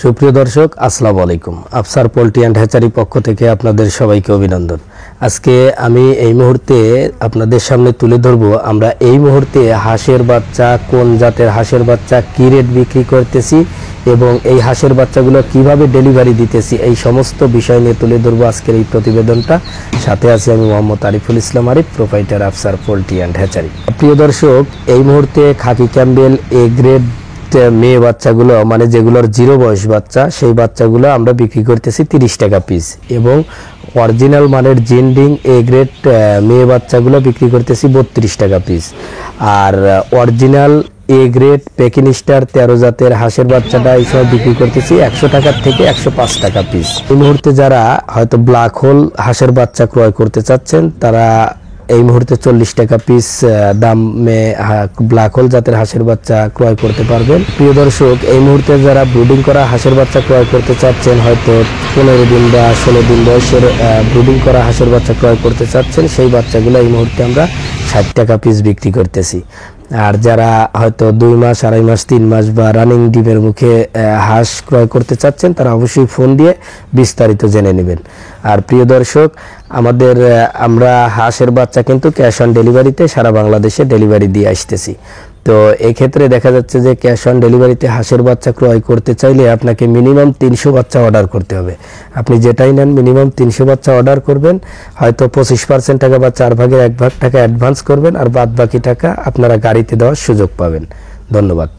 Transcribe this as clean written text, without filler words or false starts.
সুপ্রিয় দর্শক, আসসালামু আলাইকুম। আফসার পোল্ট্রি অ্যান্ড হ্যাচারি পক্ষ থেকে আপনাদের সবাইকে অভিনন্দন। আজকে আমি এই মুহূর্তে আপনাদের সামনে তুলে ধরব আমরা এই মুহূর্তে হাঁসের বাচ্চা, কোন জাতের হাঁসের বাচ্চা কী রেট বিক্রি করতেছি এবং এই হাঁসের বাচ্চাগুলো কিভাবে ডেলিভারি দিতেছি, এই সমস্ত বিষয় নিয়ে তুলে ধরবো আজকের এই প্রতিবেদনটা। সাথে আছি আমি Mohammad Ariful Islam Arif, proprietor Afsar poultry and hatchery. প্রিয় দর্শক, এই মুহূর্তে খাকি ক্যাম্বেল এ গ্রেড মেয়ে বাচ্চাগুলো, মানে যেগুলোর 0 বয়স বাচ্চা, সেই বাচ্চাগুলো আমরা বিক্রি করতেছি 30 টাকা পিস এবং অরিজিনাল মানের জিন্ডিং এ গ্রেড মেয়ে বাচ্চাগুলো বিক্রি করতেছি 32 টাকা পিস। আর অরিজিনাল এ গ্রেড পেকিনিস্টার 13 জাতের হাঁসের বাচ্চাটা এই সময় বিক্রি করতেছি 100 টাকা থেকে 105 টাকা পিস। এই মুহূর্তে যারা হয়তো ব্ল্যাক হোল হাঁসের বাচ্চা ক্রয় করতে চাচ্ছেন, তারা এই মুহূর্তে 40 টাকা পিস দামে ব্ল্যাক হোল জাতের হাঁসের বাচ্চা ক্রয় করতে পারবেন। প্রিয় দর্শক, এই মুহূর্তে যারা ব্রুডিং করা হাঁসের বাচ্চা ক্রয় করতে চাচ্ছেন, হয়তো 15 দিন বা 16 দিন বয়সের ব্রুডিং করা হাঁসের বাচ্চা ক্রয় করতে চাচ্ছেন, সেই বাচ্চাগুলো এই মুহূর্তে আমরা 60 টাকা পিস বিক্রি করতেছি। আর যারা হয়তো 2 মাস, 2.5 মাস, 3 মাস বা রানিং ডিমের মুখে হাঁস ক্রয় করতে চাচ্ছেন, তারা অবশ্যই ফোন দিয়ে বিস্তারিত জেনে নেবেন। আর প্রিয় দর্শক, আমরা হাঁসের বাচ্চা কিন্তু ক্যাশ অন ডেলিভারিতে সারা বাংলাদেশে ডেলিভারি দিয়ে আসতেছি। তো এক্ষেত্রে দেখা যাচ্ছে যে ক্যাশ অন ডেলিভারিতে হাঁসের বাচ্চা ক্রয় করতে চাইলে আপনাকে মিনিমাম 300 বাচ্চা অর্ডার করতে হবে। আপনি যেটাই নেন মিনিমাম 300 বাচ্চা অর্ডার করবেন, হয়তো 25% টাকা বা 4 ভাগের 1 ভাগ টাকা অ্যাডভান্স করবেন, আর বাদ বাকি টাকা আপনারা গাড়িতে দেওয়ার সুযোগ পাবেন। ধন্যবাদ।